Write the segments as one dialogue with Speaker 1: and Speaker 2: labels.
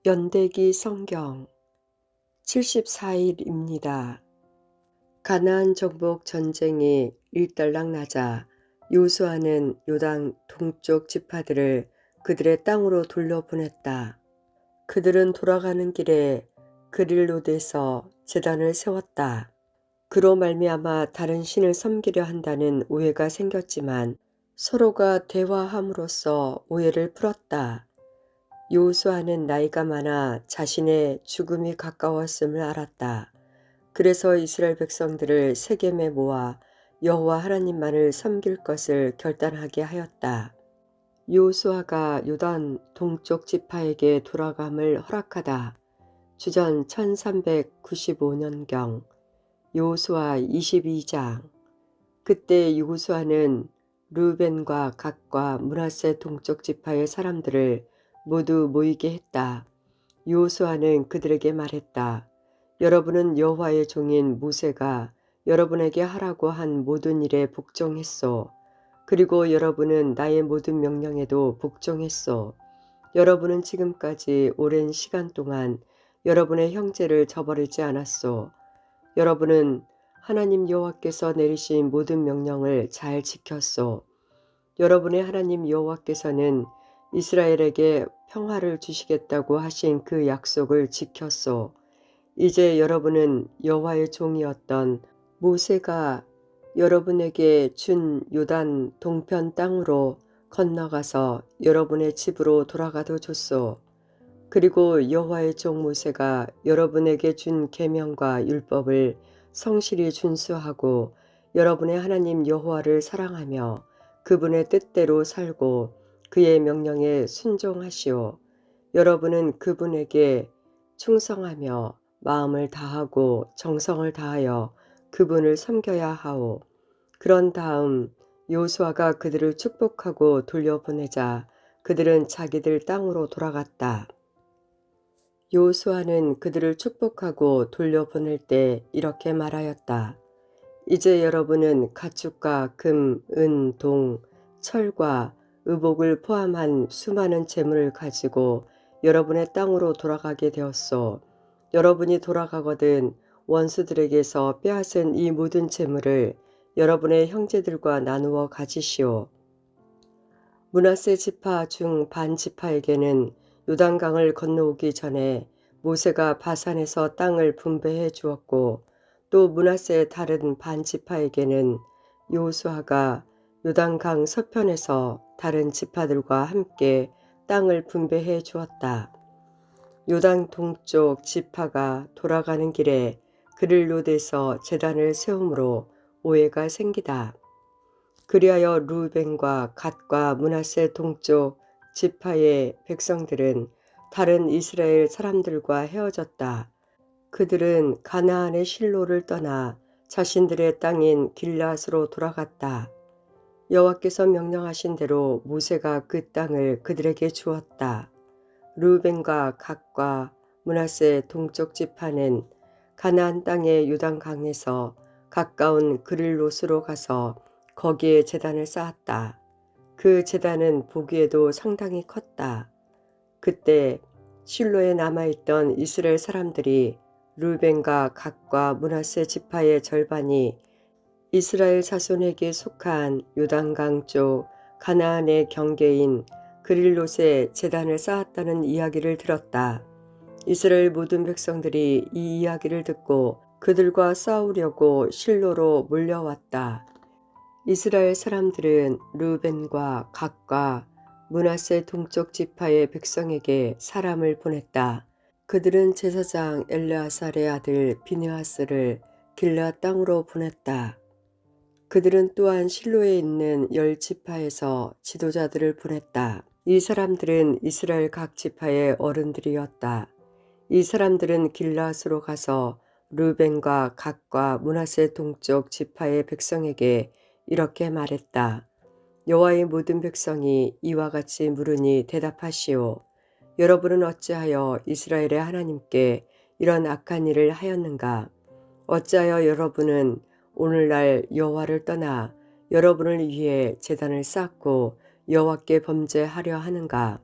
Speaker 1: 연대기 성경 74일입니다. 가나안 정복 전쟁이 일단락 나자 요수아는 요단 동쪽 지파들을 그들의 땅으로 돌려보냈다. 그들은 돌아가는 길에 그릴롯에서 제단을 세웠다. 그로 말미암아 다른 신을 섬기려 한다는 오해가 생겼지만 서로가 대화함으로써 오해를 풀었다. 여호수아는 나이가 많아 자신의 죽음이 가까웠음을 알았다. 그래서 이스라엘 백성들을 세겜에 모아 여호와 하나님만을 섬길 것을 결단하게 하였다. 여호수아가 요단 동쪽 지파에게 돌아감을 허락하다. 주전 1395년경 여호수아 22장. 그때 여호수아는 르벤과 갓과 므낫세 동쪽 지파의 사람들을 모두 모이게 했다. 여호수아는 그들에게 말했다. 여러분은 여호와의 종인 모세가 여러분에게 하라고 한 모든 일에 복종했소. 그리고 여러분은 나의 모든 명령에도 복종했소. 여러분은 지금까지 오랜 시간 동안 여러분의 형제를 저버리지 않았소. 여러분은 하나님 여호와께서 내리신 모든 명령을 잘 지켰소. 여러분의 하나님 여호와께서는 이스라엘에게 평화를 주시겠다고 하신 그 약속을 지켰소. 이제 여러분은 여호와의 종이었던 모세가 여러분에게 준 요단 동편 땅으로 건너가서 여러분의 집으로 돌아가도 좋소. 그리고 여호와의 종 모세가 여러분에게 준 계명과 율법을 성실히 준수하고 여러분의 하나님 여호와를 사랑하며 그분의 뜻대로 살고 그의 명령에 순종하시오. 여러분은 그분에게 충성하며 마음을 다하고 정성을 다하여 그분을 섬겨야 하오. 그런 다음 여호수아가 그들을 축복하고 돌려보내자 그들은 자기들 땅으로 돌아갔다. 여호수아는 그들을 축복하고 돌려보낼 때 이렇게 말하였다. 이제 여러분은 가축과 금, 은, 동, 철과 의복을 포함한 수많은 재물을 가지고 여러분의 땅으로 돌아가게 되었소. 여러분이 돌아가거든 원수들에게서 빼앗은 이 모든 재물을 여러분의 형제들과 나누어 가지시오. 므낫세 지파 중 반 지파에게는 요단강을 건너오기 전에 모세가 바산에서 땅을 분배해 주었고 또 므낫세의 다른 반 지파에게는 여호수아가 요단강 서편에서 다른 지파들과 함께 땅을 분배해 주었다. 요단 동쪽 지파가 돌아가는 길에 그릴롯에서 제단을 세우므로 오해가 생기다. 그리하여 루벤과 갓과 므낫세 동쪽 지파의 백성들은 다른 이스라엘 사람들과 헤어졌다. 그들은 가나안의 실로를 떠나 자신들의 땅인 길앗으로 돌아갔다. 여호와께서 명령하신 대로 모세가 그 땅을 그들에게 주었다. 루벤과 갓과 므낫세 동쪽 지파는 가나안 땅의 요단강에서 가까운 그릴롯으로 가서 거기에 제단을 쌓았다. 그 제단은 보기에도 상당히 컸다. 그때 실로에 남아있던 이스라엘 사람들이 르벤과 갓과 므낫세 지파의 절반이 이스라엘 자손에게 속한 요단강 쪽 가나안의 경계인 그릴롯에 제단을 쌓았다는 이야기를 들었다. 이스라엘 모든 백성들이 이 이야기를 듣고 그들과 싸우려고 실로로 몰려왔다. 이스라엘 사람들은 르벤과 갓과 므낫세 동쪽 지파의 백성에게 사람을 보냈다. 그들은 제사장 엘르아살의 아들 비느하스를 길앗 땅으로 보냈다. 그들은 또한 실로에 있는 10지파에서 지도자들을 보냈다. 이 사람들은 이스라엘 각 지파의 어른들이었다. 이 사람들은 길앗으로 가서 르벤과 갓과 므낫세 동쪽 지파의 백성에게 이렇게 말했다. 여호와의 모든 백성이 이와 같이 물으니 대답하시오. 여러분은 어찌하여 이스라엘의 하나님께 이런 악한 일을 하였는가? 어찌하여 여러분은 오늘날 여호와를 떠나 여러분을 위해 제단을 쌓고 여호와께 범죄하려 하는가?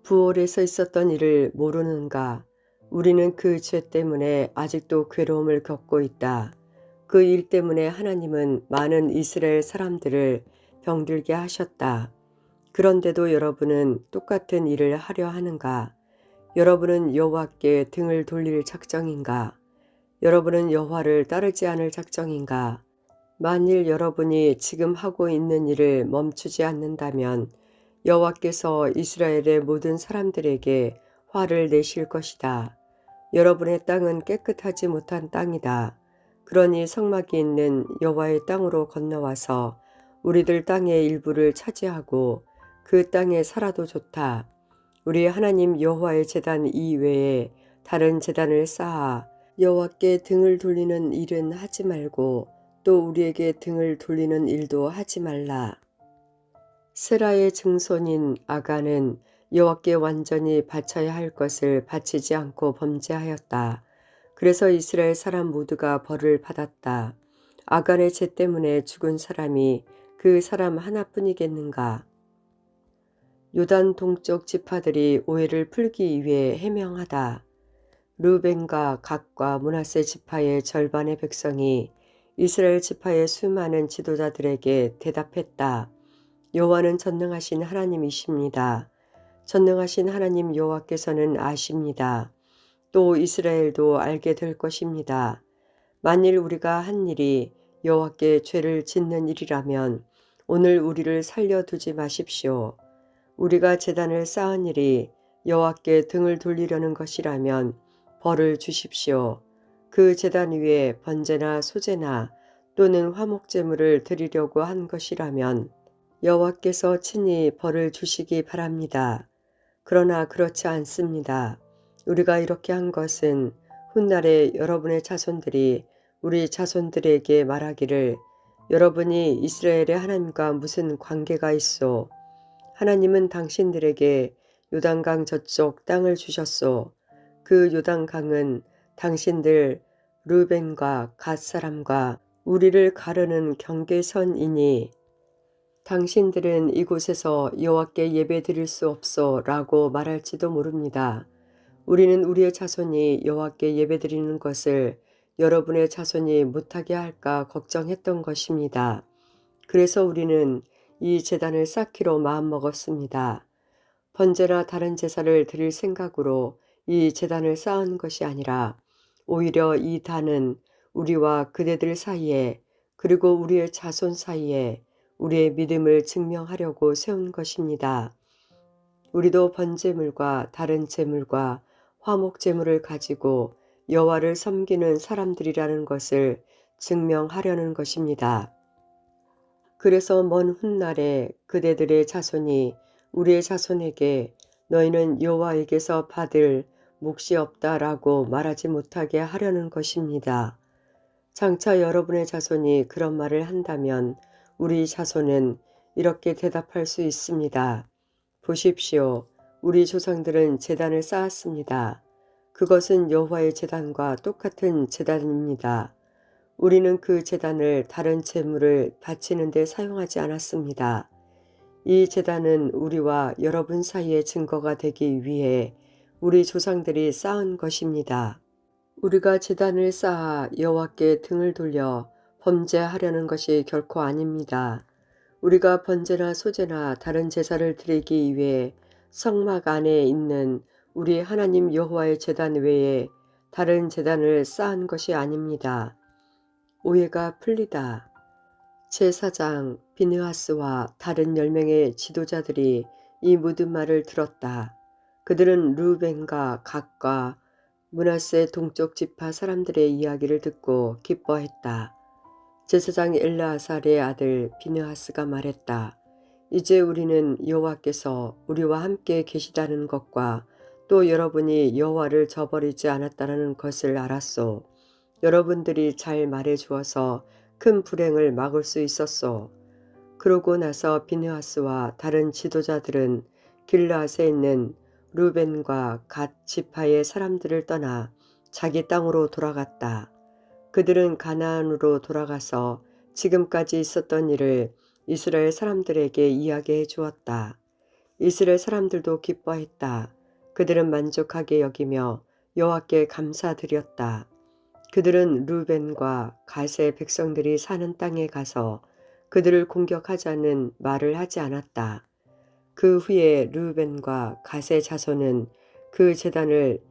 Speaker 1: 부올에서 있었던 일을 모르는가? 우리는 그 죄 때문에 아직도 괴로움을 겪고 있다. 그 일 때문에 하나님은 많은 이스라엘 사람들을 병들게 하셨다. 그런데도 여러분은 똑같은 일을 하려 하는가? 여러분은 여호와께 등을 돌릴 작정인가? 여러분은 여호와를 따르지 않을 작정인가? 만일 여러분이 지금 하고 있는 일을 멈추지 않는다면 여호와께서 이스라엘의 모든 사람들에게 화를 내실 것이다. 여러분의 땅은 깨끗하지 못한 땅이다. 그러니 성막이 있는 여호와의 땅으로 건너와서 우리들 땅의 일부를 차지하고 그 땅에 살아도 좋다. 우리 하나님 여호와의 제단 이외에 다른 제단을 쌓아 여호와께 등을 돌리는 일은 하지 말고 또 우리에게 등을 돌리는 일도 하지 말라. 세라의 증손인 아간은 여호와께 완전히 바쳐야 할 것을 바치지 않고 범죄하였다. 그래서 이스라엘 사람 모두가 벌을 받았다. 아간의 죄 때문에 죽은 사람이 그 사람 하나뿐이겠는가? 요단 동쪽 지파들이 오해를 풀기 위해 해명하다. 르벤과 갓과 므낫세 지파의 절반의 백성이 이스라엘 지파의 수많은 지도자들에게 대답했다. 여호와는 전능하신 하나님이십니다. 전능하신 하나님 여호와께서는 아십니다. 또 이스라엘도 알게 될 것입니다. 만일 우리가 한 일이 여호와께 죄를 짓는 일이라면 오늘 우리를 살려두지 마십시오. 우리가 제단을 쌓은 일이 여호와께 등을 돌리려는 것이라면 벌을 주십시오. 그 제단 위에 번제나 소제나 또는 화목제물을 드리려고 한 것이라면 여호와께서 친히 벌을 주시기 바랍니다. 그러나 그렇지 않습니다. 우리가 이렇게 한 것은 훗날에 여러분의 자손들이 우리 자손들에게 말하기를 여러분이 이스라엘의 하나님과 무슨 관계가 있소? 하나님은 당신들에게 요단강 저쪽 땅을 주셨소. 그 요단강은 당신들 르벤과 갓 사람과 우리를 가르는 경계선이니 당신들은 이곳에서 여호와께 예배 드릴 수 없어 라고 말할지도 모릅니다. 우리는 우리의 자손이 여호와께 예배 드리는 것을 여러분의 자손이 못하게 할까 걱정했던 것입니다. 그래서 우리는 이 제단을 쌓기로 마음먹었습니다. 번제나 다른 제사를 드릴 생각으로 이 제단을 쌓은 것이 아니라 오히려 이 단은 우리와 그대들 사이에 그리고 우리의 자손 사이에 우리의 믿음을 증명하려고 세운 것입니다. 우리도 번제물과 다른 제물과 화목제물을 가지고 여호와를 섬기는 사람들이라는 것을 증명하려는 것입니다. 그래서 먼 훗날에 그대들의 자손이 우리의 자손에게 너희는 여호와에게서 받을 몫이 없다라고 말하지 못하게 하려는 것입니다. 장차 여러분의 자손이 그런 말을 한다면 우리 자손은 이렇게 대답할 수 있습니다. 보십시오. 우리 조상들은 제단을 쌓았습니다. 그것은 여호와의 제단과 똑같은 제단입니다. 우리는 그 제단을 다른 제물을 바치는 데 사용하지 않았습니다. 이 제단은 우리와 여러분 사이의 증거가 되기 위해 우리 조상들이 쌓은 것입니다. 우리가 제단을 쌓아 여호와께 등을 돌려 범죄하려는 것이 결코 아닙니다. 우리가 번제나 소제나 다른 제사를 드리기 위해 성막 안에 있는 우리 하나님 여호와의 제단 외에 다른 제단을 쌓은 것이 아닙니다. 오해가 풀리다. 제사장 비느하스와 다른 10명의 지도자들이 이 모든 말을 들었다. 그들은 르벤과 갓과 므낫세 동쪽 지파 사람들의 이야기를 듣고 기뻐했다. 제사장 엘르아살의 아들 비느하스가 말했다. 이제 우리는 여호와께서 우리와 함께 계시다는 것과 또 여러분이 여호와를 저버리지 않았다는 것을 알았소. 여러분들이 잘 말해 주어서 큰 불행을 막을 수 있었소. 그러고 나서 비느하스와 다른 지도자들은 길르앗에 있는 르벤과 갓 지파의 사람들을 떠나 자기 땅으로 돌아갔다. 그들은 가나안으로 돌아가서 지금까지 있었던 일을 이스라엘 사람들에게 이야기해 주었다. 이스라엘 사람들도 기뻐했다. 그들은 만족하게 여기며 여호와께 감사드렸다. 그들은 루벤과 갓의 백성들이 사는 땅에 가서 그들을 공격하자는 말을 하지 않았다. 그 후에 루벤과 갓의 자손은 그 제단을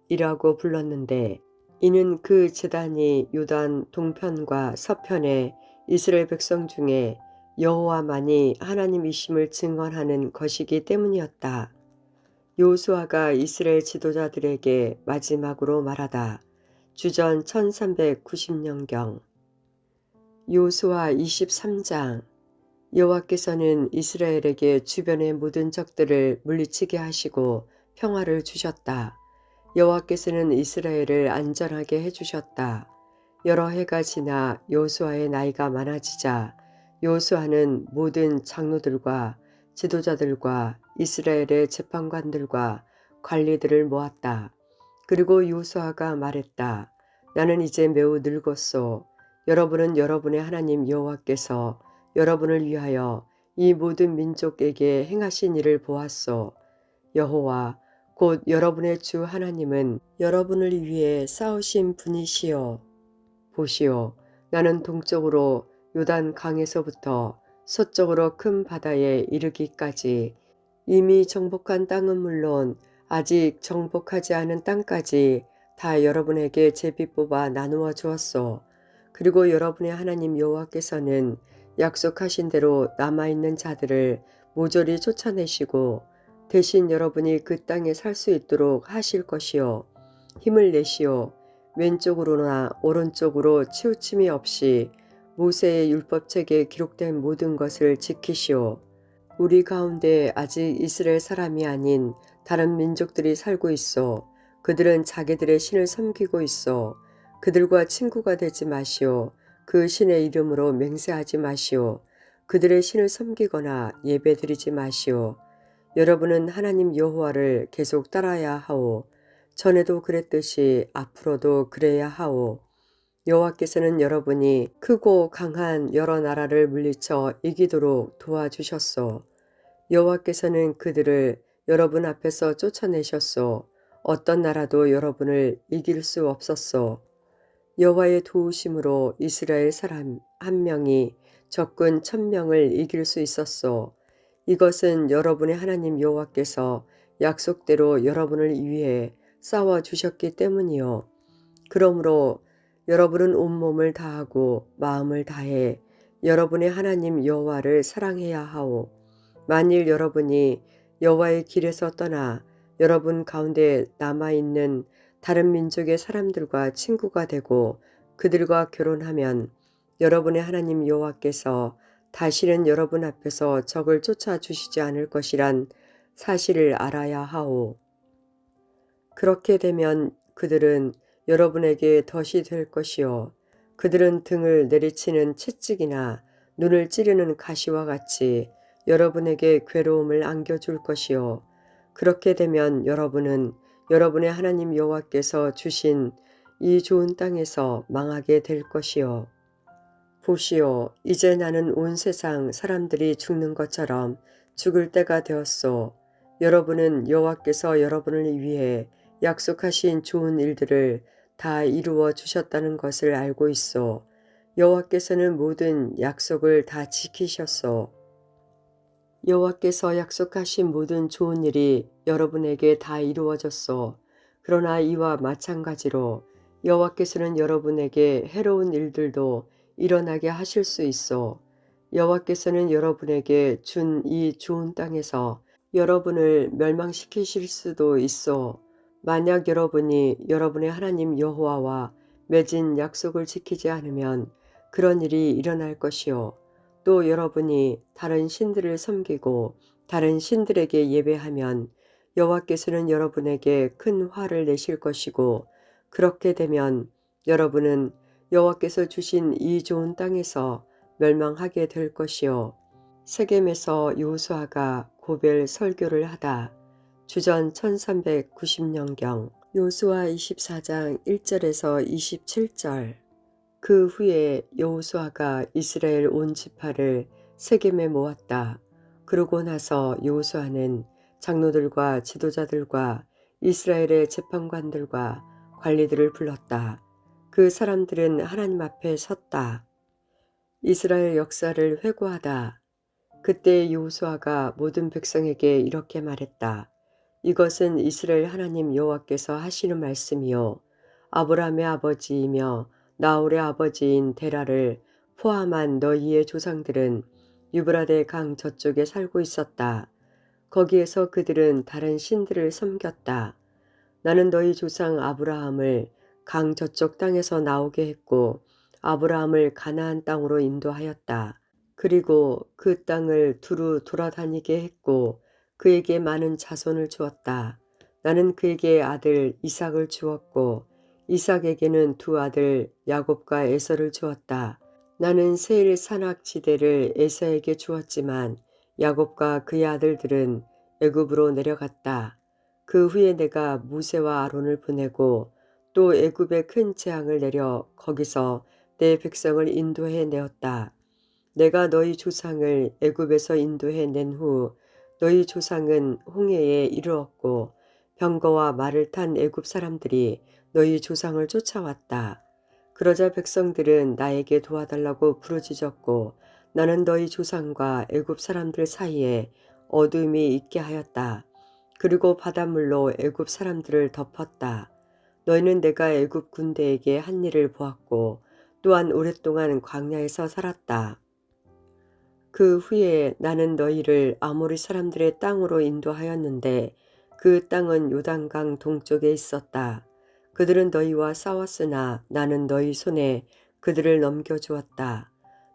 Speaker 1: 엣이라고 불렀는데 이는 그 제단이 요단 동편과 서편에 이스라엘 백성 중에 여호와만이 하나님이심을 증언하는 것이기 때문이었다. 요수아가 이스라엘 지도자들에게 마지막으로 말하다. 주전 1390년경. 요수아 23장. 여호와께서는 이스라엘에게 주변의 모든 적들을 물리치게 하시고 평화를 주셨다. 여호와께서는 이스라엘을 안전하게 해주셨다. 여러 해가 지나 요수아의 나이가 많아지자 요수아는 모든 장로들과 지도자들과 이스라엘의 재판관들과 관리들을 모았다. 그리고 요수아가 말했다. 나는 이제 매우 늙었소. 여러분은 여러분의 하나님 여호와께서 여러분을 위하여 이 모든 민족에게 행하신 일을 보았소. 여호와 곧 여러분의 주 하나님은 여러분을 위해 싸우신 분이시오. 보시오. 나는 동쪽으로 요단 강에서부터 서쪽으로 큰 바다에 이르기까지 이미 정복한 땅은 물론 아직 정복하지 않은 땅까지 다 여러분에게 제비 뽑아 나누어 주었소. 그리고 여러분의 하나님 여호와께서는 약속하신 대로 남아있는 자들을 모조리 쫓아내시고 대신 여러분이 그 땅에 살 수 있도록 하실 것이요. 힘을 내시오. 왼쪽으로나 오른쪽으로 치우침이 없이 모세의 율법책에 기록된 모든 것을 지키시오. 우리 가운데 아직 이스라엘 사람이 아닌 다른 민족들이 살고 있어. 그들은 자기들의 신을 섬기고 있어. 그들과 친구가 되지 마시오. 그 신의 이름으로 맹세하지 마시오. 그들의 신을 섬기거나 예배드리지 마시오. 여러분은 하나님 여호와를 계속 따라야 하오. 전에도 그랬듯이 앞으로도 그래야 하오. 여호와께서는 여러분이 크고 강한 여러 나라를 물리쳐 이기도록 도와주셨소. 여호와께서는 그들을 여러분 앞에서 쫓아내셨소. 어떤 나라도 여러분을 이길 수 없었소. 여호와의 도우심으로 이스라엘 사람 한 명이 적군 1000명을 이길 수 있었소. 이것은 여러분의 하나님 여호와께서 약속대로 여러분을 위해 싸워 주셨기 때문이요. 그러므로 여러분은 온몸을 다하고 마음을 다해 여러분의 하나님 여호와를 사랑해야 하오. 만일 여러분이 여호와의 길에서 떠나 여러분 가운데 남아있는 다른 민족의 사람들과 친구가 되고 그들과 결혼하면 여러분의 하나님 여호와께서 다시는 여러분 앞에서 적을 쫓아주시지 않을 것이란 사실을 알아야 하오. 그렇게 되면 그들은 여러분에게 덫이 될 것이요. 그들은 등을 내리치는 채찍이나 눈을 찌르는 가시와 같이 여러분에게 괴로움을 안겨줄 것이요. 그렇게 되면 여러분은 여러분의 하나님 여호와께서 주신 이 좋은 땅에서 망하게 될 것이요. 보시오, 이제 나는 온 세상 사람들이 죽는 것처럼 죽을 때가 되었소. 여러분은 여호와께서 여러분을 위해 약속하신 좋은 일들을 다 이루어 주셨다는 것을 알고 있소. 여호와께서는 모든 약속을 다 지키셨소. 여호와께서 약속하신 모든 좋은 일이 여러분에게 다 이루어졌소. 그러나 이와 마찬가지로 여호와께서는 여러분에게 해로운 일들도 일어나게 하실 수 있어. 여호와께서는 여러분에게 준 이 좋은 땅에서 여러분을 멸망시키실 수도 있어. 만약 여러분이 여러분의 하나님 여호와와 맺은 약속을 지키지 않으면 그런 일이 일어날 것이요. 또 여러분이 다른 신들을 섬기고 다른 신들에게 예배하면 여호와께서는 여러분에게 큰 화를 내실 것이고 그렇게 되면 여러분은 여호와께서 주신 이 좋은 땅에서 멸망하게 될 것이요. 세겜에서 요수아가 고벨 설교를 하다. 주전 1390년경. 요수아 24장 1절에서 27절. 그 후에 여호수아가 이스라엘 온 지파를 세겜에 모았다. 그러고 나서 여호수아는 장로들과 지도자들과 이스라엘의 재판관들과 관리들을 불렀다. 그 사람들은 하나님 앞에 섰다. 이스라엘 역사를 회고하다. 그때 여호수아가 모든 백성에게 이렇게 말했다. 이것은 이스라엘 하나님 여호와께서 하시는 말씀이요 아브라함의 아버지이며 나홀의 아버지인 데라를 포함한 너희의 조상들은 유브라데 강 저쪽에 살고 있었다. 거기에서 그들은 다른 신들을 섬겼다. 나는 너희 조상 아브라함을 강 저쪽 땅에서 나오게 했고 아브라함을 가나안 땅으로 인도하였다. 그리고 그 땅을 두루 돌아다니게 했고 그에게 많은 자손을 주었다. 나는 그에게 아들 이삭을 주었고 이삭에게는 두 아들 야곱과 에서를 주었다. 나는 세일 산악 지대를 에서에게 주었지만 야곱과 그의 아들들은 애굽으로 내려갔다. 그 후에 내가 모세와 아론을 보내고 또 애굽에 큰 재앙을 내려 거기서 내 백성을 인도해 내었다. 내가 너희 조상을 애굽에서 인도해 낸 후 너희 조상은 홍해에 이르렀고 병거와 말을 탄 애굽 사람들이 너희 조상을 쫓아왔다. 그러자 백성들은 나에게 도와달라고 부르짖었고 나는 너희 조상과 애굽 사람들 사이에 어둠이 있게 하였다. 그리고 바닷물로 애굽 사람들을 덮었다. 너희는 내가 애굽 군대에게 한 일을 보았고 또한 오랫동안 광야에서 살았다. 그 후에 나는 너희를 아모리 사람들의 땅으로 인도하였는데 그 땅은 요단강 동쪽에 있었다. 그들은 너희와 싸웠으나 나는 너희 손에 그들을 넘겨주었다.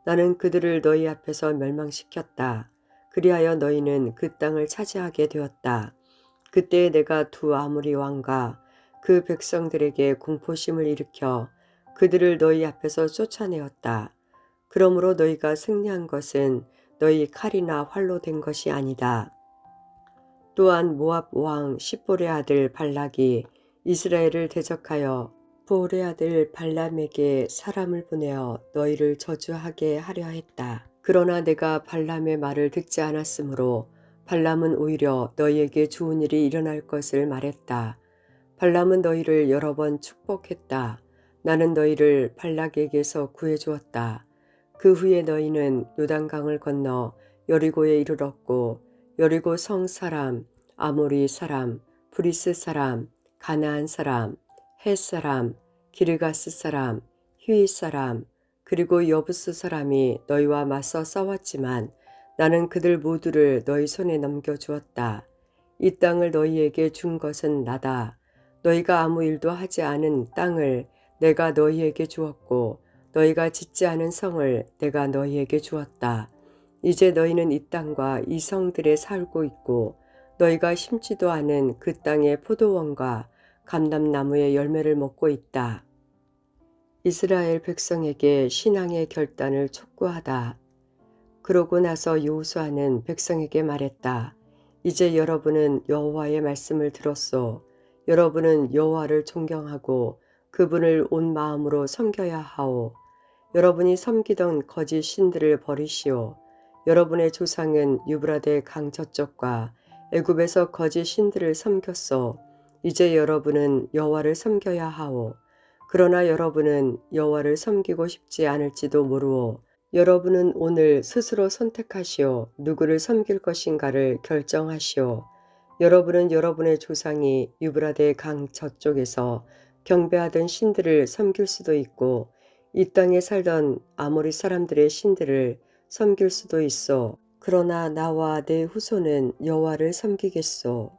Speaker 1: 나는 그들을 너희 앞에서 멸망시켰다. 그리하여 너희는 그 땅을 차지하게 되었다. 그때 내가 두 아모리 왕과 그 백성들에게 공포심을 일으켜 그들을 너희 앞에서 쫓아내었다. 그러므로 너희가 승리한 것은 너희 칼이나 활로 된 것이 아니다. 또한 모압 왕 십볼의 아들 발락이 이스라엘을 대적하여 보올의 아들 발람에게 사람을 보내어 너희를 저주하게 하려 했다. 그러나 내가 발람의 말을 듣지 않았으므로 발람은 오히려 너희에게 좋은 일이 일어날 것을 말했다. 발람은 너희를 여러 번 축복했다. 나는 너희를 발락에게서 구해주었다. 그 후에 너희는 요단강을 건너 여리고에 이르렀고 여리고 성 사람, 아모리 사람, 브리스 사람, 가나안 사람, 헷 사람, 기르가스 사람, 휘 사람, 그리고 여부스 사람이 너희와 맞서 싸웠지만 나는 그들 모두를 너희 손에 넘겨주었다. 이 땅을 너희에게 준 것은 나다. 너희가 아무 일도 하지 않은 땅을 내가 너희에게 주었고 너희가 짓지 않은 성을 내가 너희에게 주었다. 이제 너희는 이 땅과 이 성들에 살고 있고 너희가 심지도 않은 그 땅의 포도원과 감람나무의 열매를 먹고 있다. 이스라엘 백성에게 신앙의 결단을 촉구하다. 그러고 나서 여호수아는 백성에게 말했다. 이제 여러분은 여호와의 말씀을 들었소. 여러분은 여호와를 존경하고 그분을 온 마음으로 섬겨야 하오. 여러분이 섬기던 거짓 신들을 버리시오. 여러분의 조상은 유브라데 강 저쪽과 애굽에서 거짓 신들을 섬겼소. 이제 여러분은 여호와를 섬겨야 하오. 그러나 여러분은 여호와를 섬기고 싶지 않을지도 모르오. 여러분은 오늘 스스로 선택하시오. 누구를 섬길 것인가를 결정하시오. 여러분은 여러분의 조상이 유브라데 강 저쪽에서 경배하던 신들을 섬길 수도 있고 이 땅에 살던 아모리 사람들의 신들을 섬길 수도 있어. 그러나 나와 내 후손은 여호와를 섬기겠소.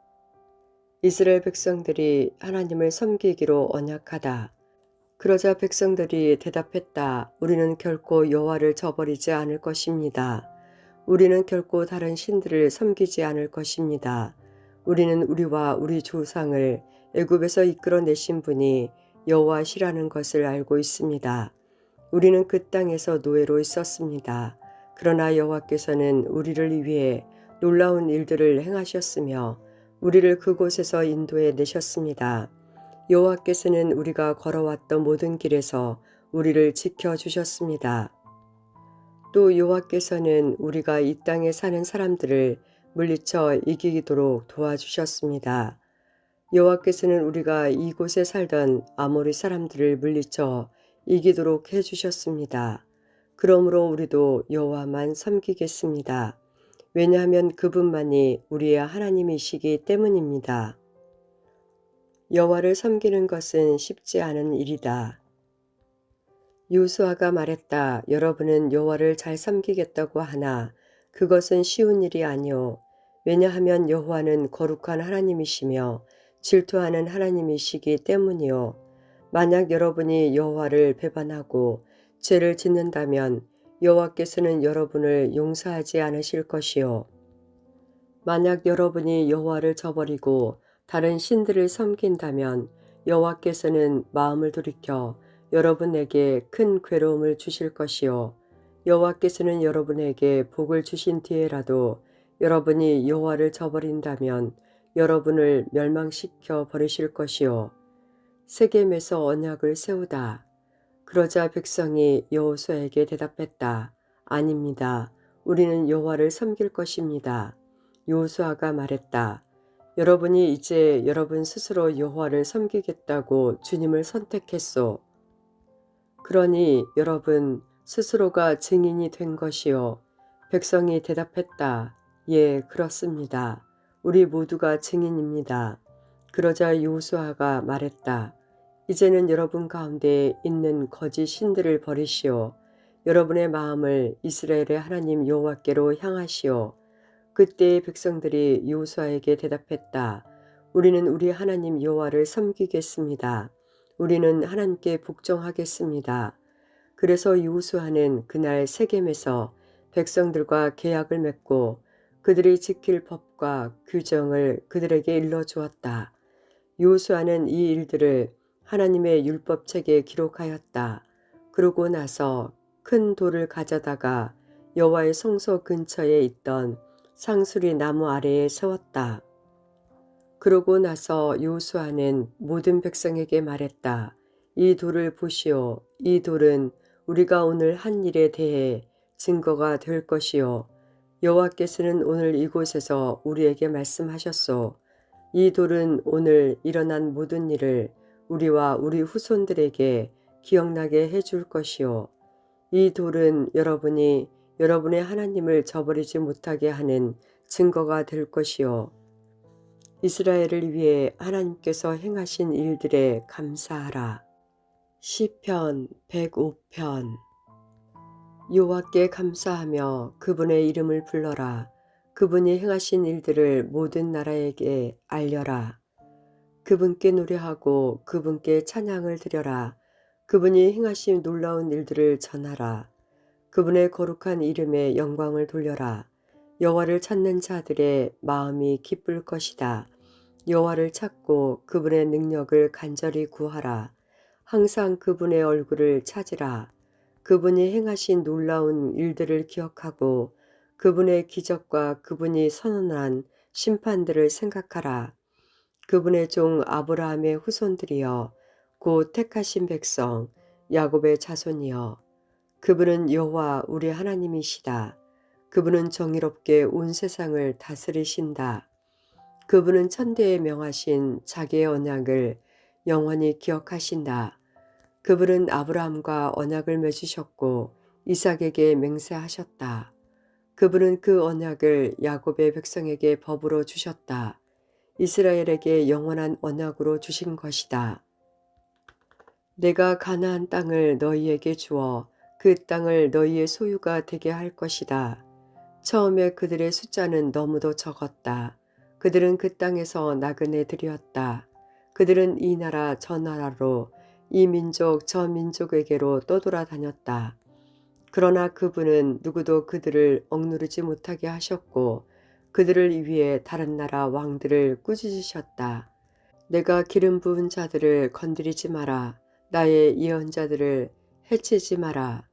Speaker 1: 이스라엘 백성들이 하나님을 섬기기로 언약하다. 그러자 백성들이 대답했다. 우리는 결코 여호와를 저버리지 않을 것입니다. 우리는 결코 다른 신들을 섬기지 않을 것입니다. 우리는 우리와 우리 조상을 애굽에서 이끌어내신 분이 여호와시라는 것을 알고 있습니다. 우리는 그 땅에서 노예로 있었습니다. 그러나 여호와께서는 우리를 위해 놀라운 일들을 행하셨으며 우리를 그곳에서 인도해 내셨습니다. 여호와께서는 우리가 걸어왔던 모든 길에서 우리를 지켜주셨습니다. 또 여호와께서는 우리가 이 땅에 사는 사람들을 물리쳐 이기도록 도와주셨습니다. 여호와께서는 우리가 이곳에 살던 아모리 사람들을 물리쳐 이기도록 해주셨습니다. 그러므로 우리도 여호와만 섬기겠습니다. 왜냐하면 그분만이 우리의 하나님이시기 때문입니다. 여호와를 섬기는 것은 쉽지 않은 일이다. 요수아가 말했다. 여러분은 여호와를 잘 섬기겠다고 하나 그것은 쉬운 일이 아니오. 왜냐하면 여호와는 거룩한 하나님이시며 질투하는 하나님이시기 때문이요. 만약 여러분이 여호와를 배반하고 죄를 짓는다면 여호와께서는 여러분을 용서하지 않으실 것이요. 만약 여러분이 여호와를 저버리고 다른 신들을 섬긴다면 여호와께서는 마음을 돌이켜 여러분에게 큰 괴로움을 주실 것이요. 여호와께서는 여러분에게 복을 주신 뒤에라도 여러분이 여호와를 저버린다면 여러분을 멸망시켜 버리실 것이요. 세겜에서 언약을 세우다. 그러자 백성이 여호수아에게 대답했다. 아닙니다. 우리는 여호와를 섬길 것입니다. 여호수아가 말했다. 여러분이 이제 여러분 스스로 여호와를 섬기겠다고 주님을 선택했소. 그러니 여러분 스스로가 증인이 된 것이요. 백성이 대답했다. 예, 그렇습니다. 우리 모두가 증인입니다. 그러자 여호수아가 말했다. 이제는 여러분 가운데 있는 거짓 신들을 버리시오. 여러분의 마음을 이스라엘의 하나님 여호와께로 향하시오. 그때 백성들이 여호수아에게 대답했다. 우리는 우리 하나님 여호와를 섬기겠습니다. 우리는 하나님께 복종하겠습니다. 그래서 여호수아는 그날 세겜에서 백성들과 계약을 맺고 그들이 지킬 법과 규정을 그들에게 일러주었다. 여호수아는 이 일들을 하나님의 율법책에 기록하였다. 그러고 나서 큰 돌을 가져다가 여호와의 성소 근처에 있던 상수리 나무 아래에 세웠다. 그러고 나서 여호수아는 모든 백성에게 말했다. 이 돌을 보시오. 이 돌은 우리가 오늘 한 일에 대해 증거가 될 것이요. 여호와께서는 오늘 이곳에서 우리에게 말씀하셨소. 이 돌은 오늘 일어난 모든 일을 우리와 우리 후손들에게 기억나게 해줄 것이요. 이 돌은 여러분이 여러분의 하나님을 저버리지 못하게 하는 증거가 될 것이요. 이스라엘을 위해 하나님께서 행하신 일들에 감사하라. 시편 105편. 여호와께 감사하며 그분의 이름을 불러라. 그분이 행하신 일들을 모든 나라에게 알려라. 그분께 노래하고 그분께 찬양을 드려라. 그분이 행하신 놀라운 일들을 전하라. 그분의 거룩한 이름에 영광을 돌려라. 여호와를 찾는 자들의 마음이 기쁠 것이다. 여호와를 찾고 그분의 능력을 간절히 구하라. 항상 그분의 얼굴을 찾으라. 그분이 행하신 놀라운 일들을 기억하고 그분의 기적과 그분이 선언한 심판들을 생각하라. 그분의 종 아브라함의 후손들이여 곧 택하신 백성 야곱의 자손이여 그분은 여호와 우리 하나님이시다. 그분은 정의롭게 온 세상을 다스리신다. 그분은 천대에 명하신 자기의 언약을 영원히 기억하신다. 그분은 아브라함과 언약을 맺으셨고 이삭에게 맹세하셨다. 그분은 그 언약을 야곱의 백성에게 법으로 주셨다. 이스라엘에게 영원한 언약으로 주신 것이다. 내가 가나안 땅을 너희에게 주어 그 땅을 너희의 소유가 되게 할 것이다. 처음에 그들의 숫자는 너무도 적었다. 그들은 그 땅에서 나그네들이었다. 그들은 이 나라 저 나라로 이 민족 저 민족에게로 떠돌아다녔다. 그러나 그분은 누구도 그들을 억누르지 못하게 하셨고 그들을 위해 다른 나라 왕들을 꾸짖으셨다. 내가 기름 부은 자들을 건드리지 마라. 나의 예언자들을 해치지 마라.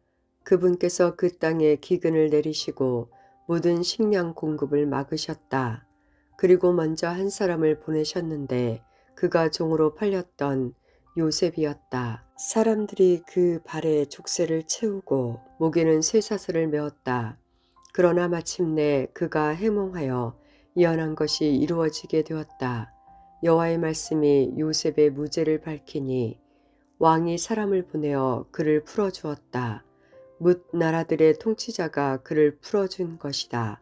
Speaker 1: 그분께서 그 땅에 기근을 내리시고 모든 식량 공급을 막으셨다. 그리고 먼저 한 사람을 보내셨는데 그가 종으로 팔렸던 요셉이었다. 사람들이 그 발에 족쇄를 채우고 목에는 쇠사슬을 메었다. 그러나 마침내 그가 해몽하여 예언한 것이 이루어지게 되었다. 여호와의 말씀이 요셉의 무죄를 밝히니 왕이 사람을 보내어 그를 풀어주었다. 뭇 나라들의 통치자가 그를 풀어준 것이다.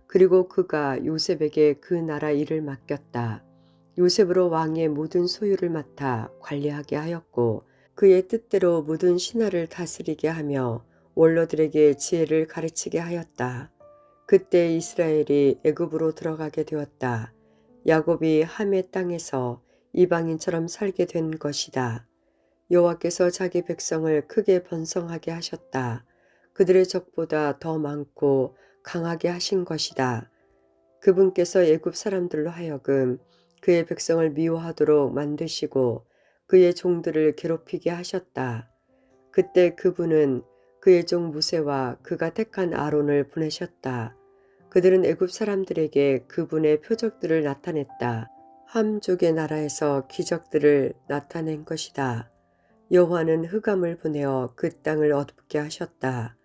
Speaker 1: 그리고 그가 요셉에게 그 나라 일을 맡겼다. 요셉으로 왕의 모든 소유를 맡아 관리하게 하였고 그의 뜻대로 모든 신하를 다스리게 하며 원로들에게 지혜를 가르치게 하였다. 그때 이스라엘이 애굽으로 들어가게 되었다. 야곱이 함의 땅에서 이방인처럼 살게 된 것이다. 여호와께서 자기 백성을 크게 번성하게 하셨다. 그들의 적보다 더 많고 강하게 하신 것이다. 그분께서 애굽 사람들로 하여금 그의 백성을 미워하도록 만드시고 그의 종들을 괴롭히게 하셨다. 그때 그분은 그의 종 모세와 그가 택한 아론을 보내셨다. 그들은 애굽 사람들에게 그분의 표적들을 나타냈다. 함족의 나라에서 기적들을 나타낸 것이다. 여호와는 흑암을 보내어 그 땅을 어둡게 하셨다.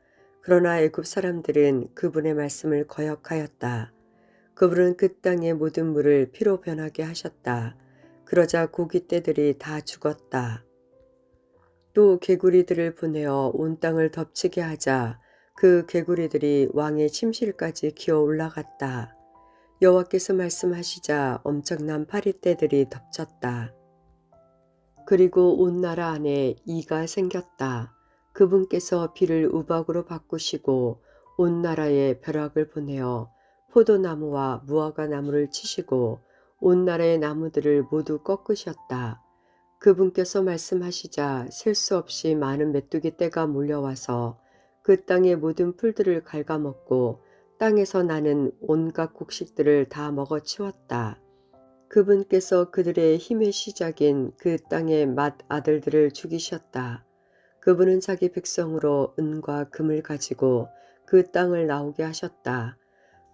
Speaker 1: 그러나 애굽 사람들은 그분의 말씀을 거역하였다. 그분은 그 땅의 모든 물을 피로 변하게 하셨다. 그러자 고깃떼들이 다 죽었다. 또 개구리들을 보내어 온 땅을 덮치게 하자 그 개구리들이 왕의 침실까지 기어 올라갔다. 여호와께서 말씀하시자 엄청난 파리떼들이 덮쳤다. 그리고 온 나라 안에 이가 생겼다. 그분께서 비를 우박으로 바꾸시고 온 나라에 벼락을 보내어 포도나무와 무화과 나무를 치시고 온 나라의 나무들을 모두 꺾으셨다. 그분께서 말씀하시자 셀 수 없이 많은 메뚜기 떼가 몰려와서 그 땅의 모든 풀들을 갉아먹고 땅에서 나는 온갖 곡식들을 다 먹어치웠다. 그분께서 그들의 힘의 시작인 그 땅의 맏 아들들을 죽이셨다. 그분은 자기 백성으로 은과 금을 가지고 그 땅을 나오게 하셨다.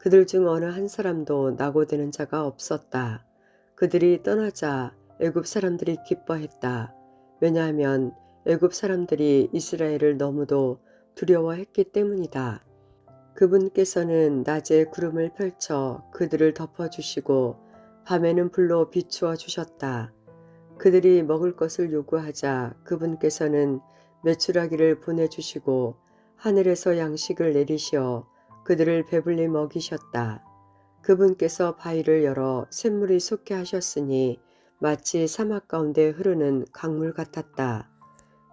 Speaker 1: 그들 중 어느 한 사람도 낙오되는 자가 없었다. 그들이 떠나자 애굽 사람들이 기뻐했다. 왜냐하면 애굽 사람들이 이스라엘을 너무도 두려워했기 때문이다. 그분께서는 낮에 구름을 펼쳐 그들을 덮어주시고 밤에는 불로 비추어 주셨다. 그들이 먹을 것을 요구하자 그분께서는 메추라기를 보내주시고 하늘에서 양식을 내리시어 그들을 배불리 먹이셨다. 그분께서 바위를 열어 샘물이 솟게 하셨으니 마치 사막 가운데 흐르는 강물 같았다.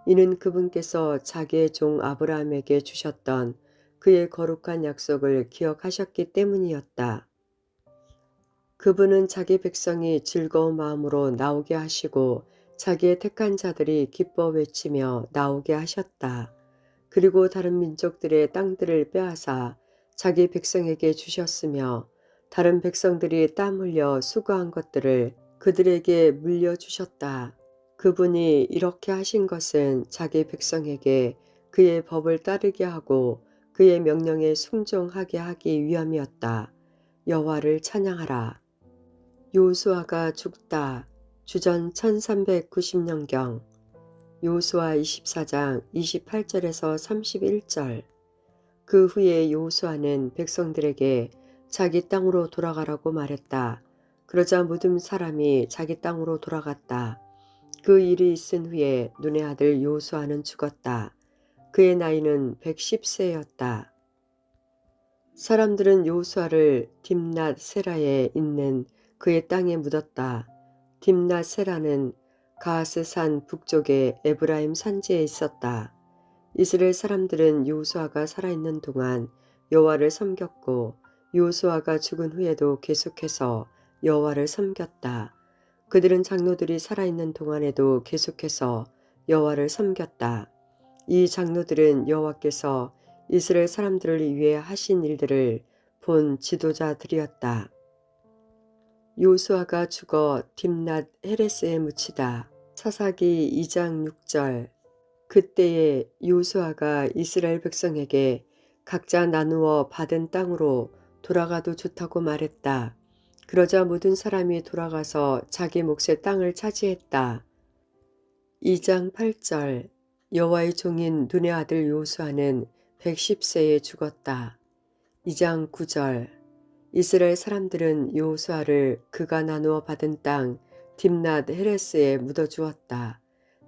Speaker 1: 이는 그분께서 자기의 종 아브라함에게 주셨던 그의 거룩한 약속을 기억하셨기 때문이었다. 그분은 자기 백성이 즐거운 마음으로 나오게 하시고 자기의 택한 자들이 기뻐 외치며 나오게 하셨다. 그리고 다른 민족들의 땅들을 빼앗아 자기 백성에게 주셨으며 다른 백성들이 땀 흘려 수고한 것들을 그들에게 물려주셨다. 그분이 이렇게 하신 것은 자기 백성에게 그의 법을 따르게 하고 그의 명령에 순종하게 하기 위함이었다. 여호와를 찬양하라. 요수아가 죽다. 주전 1390년경. 요수아 24장 28절에서 31절. 그 후에 요수아는 백성들에게 자기 땅으로 돌아가라고 말했다. 그러자 모든 사람이 자기 땅으로 돌아갔다. 그 일이 있은 후에 눈의 아들 요수아는 죽었다. 그의 나이는 110세였다. 사람들은 요수아를 딥낫 세라에 있는 그의 땅에 묻었다. 딥낫 세라는 가스산 북쪽의 에브라임 산지에 있었다. 이스라엘 사람들은 요수아가 살아있는 동안 여호와를 섬겼고 요수아가 죽은 후에도 계속해서 여호와를 섬겼다. 그들은 장로들이 살아있는 동안에도 계속해서 여호와를 섬겼다. 이 장로들은 여호와께서 이스라엘 사람들을 위해 하신 일들을 본 지도자들이었다. 요수아가 죽어 딥낫 헤레스에 묻히다. 사사기 2장 6절. 그때에 요수아가 이스라엘 백성에게 각자 나누어 받은 땅으로 돌아가도 좋다고 말했다. 그러자 모든 사람이 돌아가서 자기 몫의 땅을 차지했다. 2장 8절 여호와의 종인 눈의 아들 요수아는 110세에 죽었다. 2장 9절 이스라엘 사람들은 요수아를 그가 나누어 받은 땅 딥낫 헤레스에 묻어주었다.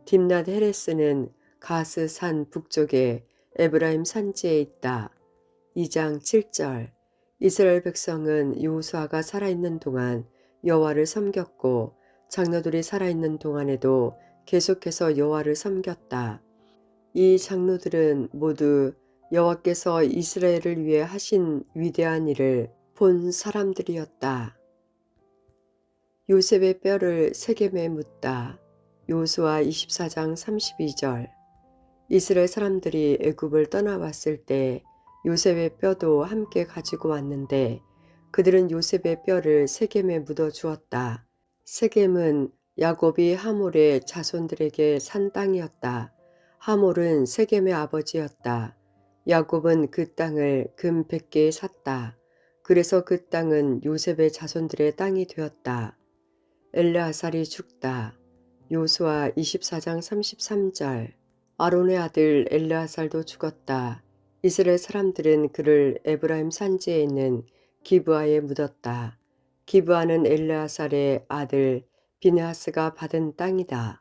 Speaker 1: 딥낫 헤레스는 가스 산 북쪽에 에브라임 산지에 있다. 2장 7절 이스라엘 백성은 요수아가 살아있는 동안 여호와를 섬겼고 장로들이 살아있는 동안에도 계속해서 여호와를 섬겼다. 이 장로들은 모두 여호와께서 이스라엘을 위해 하신 위대한 일을 본 사람들이었다. 요셉의 뼈를 세겜에 묻다. 요수아 24장 32절 이스라엘 사람들이 애굽을 떠나왔을 때 요셉의 뼈도 함께 가지고 왔는데 그들은 요셉의 뼈를 세겜에 묻어 주었다. 세겜은 야곱이 하몰의 자손들에게 산 땅이었다. 하몰은 세겜의 아버지였다. 야곱은 그 땅을 금 100개에 샀다. 그래서 그 땅은 요셉의 자손들의 땅이 되었다. 엘르아살이 죽다. 요수아 24장 33절 아론의 아들 엘르아살도 죽었다. 이스라엘 사람들은 그를 에브라임 산지에 있는 기브아에 묻었다. 기브아는 엘르아살의 아들 비느하스가 받은 땅이다.